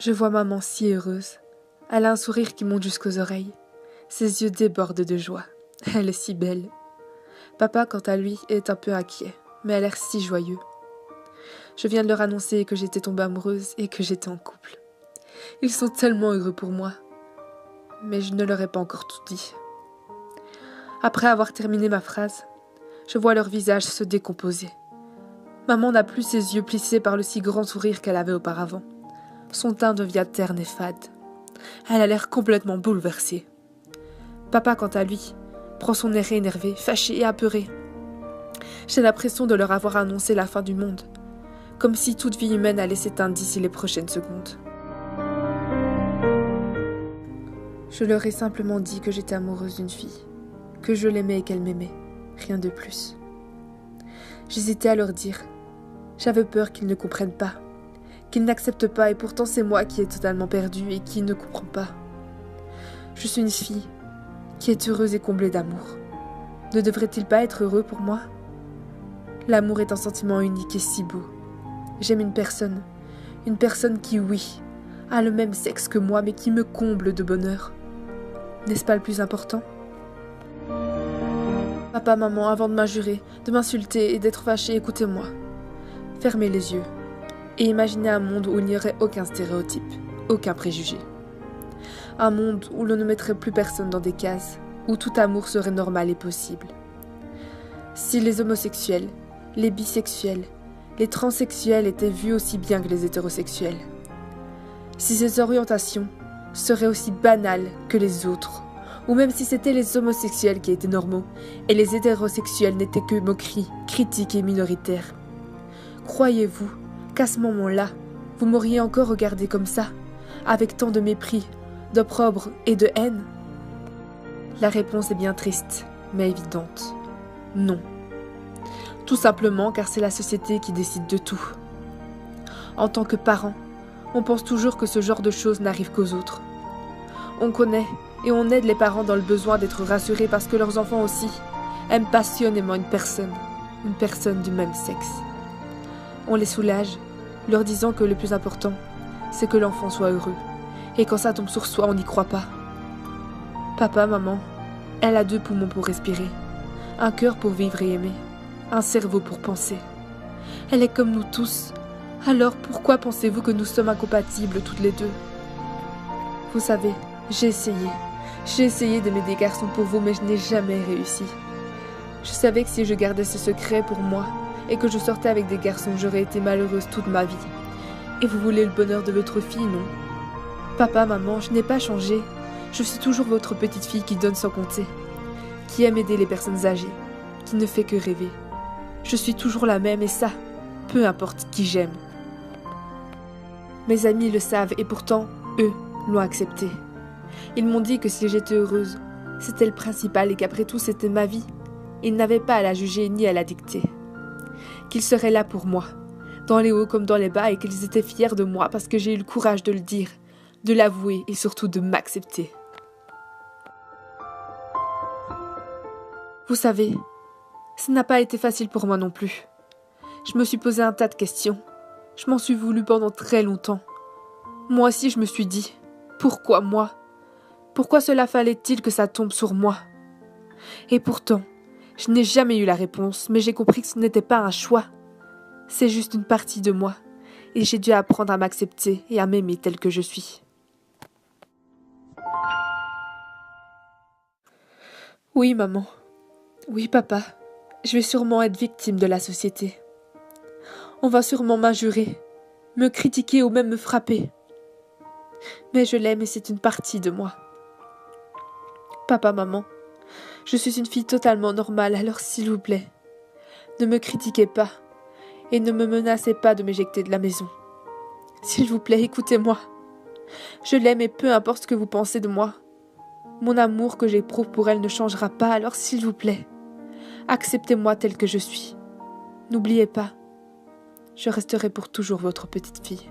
Je vois maman si heureuse. Elle a un sourire qui monte jusqu'aux oreilles. Ses yeux débordent de joie. Elle est si belle. Papa, quant à lui, est un peu inquiet, mais a l'air si joyeux. Je viens de leur annoncer que j'étais tombée amoureuse et que j'étais en couple. Ils sont tellement heureux pour moi. Mais je ne leur ai pas encore tout dit. Après avoir terminé ma phrase, je vois leur visage se décomposer. Maman n'a plus ses yeux plissés par le si grand sourire qu'elle avait auparavant. Son teint devient terne et fade. Elle a l'air complètement bouleversée. Papa, quant à lui, prend son air énervé, fâché et apeuré. J'ai l'impression de leur avoir annoncé la fin du monde, comme si toute vie humaine allait s'éteindre d'ici les prochaines secondes. Je leur ai simplement dit que j'étais amoureuse d'une fille, que je l'aimais et qu'elle m'aimait, rien de plus. J'hésitais à leur dire. J'avais peur qu'ils ne comprennent pas, qu'ils n'acceptent pas, et pourtant c'est moi qui est totalement perdue et qui ne comprend pas. Je suis une fille qui est heureuse et comblée d'amour. Ne devrait-il pas être heureux pour moi? L'amour est un sentiment unique et si beau. J'aime une personne qui, oui, a le même sexe que moi, mais qui me comble de bonheur. N'est-ce pas le plus important? Papa, maman, avant de m'injurer, de m'insulter et d'être fâché, écoutez-moi. Fermez les yeux et imaginez un monde où il n'y aurait aucun stéréotype, aucun préjugé. Un monde où l'on ne mettrait plus personne dans des cases, où tout amour serait normal et possible. Si les homosexuels, les bisexuels, les transsexuels étaient vus aussi bien que les hétérosexuels. Si ces orientations seraient aussi banales que les autres, ou même si c'était les homosexuels qui étaient normaux, et les hétérosexuels n'étaient que moqueries, critiques et minoritaires. Croyez-vous qu'à ce moment-là, vous m'auriez encore regardé comme ça, avec tant de mépris, d'opprobre et de haine? La réponse est bien triste, mais évidente. Non. Tout simplement car c'est la société qui décide de tout. En tant que parents, on pense toujours que ce genre de choses n'arrive qu'aux autres. On connaît et on aide les parents dans le besoin d'être rassurés parce que leurs enfants aussi aiment passionnément une personne du même sexe. On les soulage, leur disant que le plus important, c'est que l'enfant soit heureux. Et quand ça tombe sur soi, on n'y croit pas. Papa, maman, elle a 2 poumons pour respirer, un cœur pour vivre et aimer, un cerveau pour penser. Elle est comme nous tous. Alors pourquoi pensez-vous que nous sommes incompatibles toutes les deux? Vous savez, j'ai essayé d'aimer des garçons pour vous, mais je n'ai jamais réussi. Je savais que si je gardais ce secret pour moi et que je sortais avec des garçons, j'aurais été malheureuse toute ma vie. Et vous voulez le bonheur de votre fille, non? Papa, maman, je n'ai pas changé. Je suis toujours votre petite fille qui donne sans compter, qui aime aider les personnes âgées, qui ne fait que rêver. Je suis toujours la même et ça, peu importe qui j'aime. Mes amis le savent et pourtant, eux, l'ont accepté. Ils m'ont dit que si j'étais heureuse, c'était le principal et qu'après tout c'était ma vie. Ils n'avaient pas à la juger ni à la dicter. Qu'ils seraient là pour moi, dans les hauts comme dans les bas, et qu'ils étaient fiers de moi parce que j'ai eu le courage de le dire, de l'avouer et surtout de m'accepter. Vous savez, ça n'a pas été facile pour moi non plus. Je me suis posé un tas de questions. Je m'en suis voulu pendant très longtemps. Moi aussi je me suis dit, pourquoi moi? Pourquoi cela fallait-il que ça tombe sur moi? Et pourtant, je n'ai jamais eu la réponse, mais j'ai compris que ce n'était pas un choix. C'est juste une partie de moi, et j'ai dû apprendre à m'accepter et à m'aimer tel que je suis. Oui, maman. Oui, papa. Je vais sûrement être victime de la société. On va sûrement m'injurer, me critiquer ou même me frapper. Mais je l'aime et c'est une partie de moi. Papa, maman, je suis une fille totalement normale, alors s'il vous plaît, ne me critiquez pas et ne me menacez pas de m'éjecter de la maison. S'il vous plaît, écoutez-moi. Je l'aime et peu importe ce que vous pensez de moi. Mon amour que j'éprouve pour elle ne changera pas, alors s'il vous plaît, acceptez-moi telle que je suis. N'oubliez pas, je resterai pour toujours votre petite fille.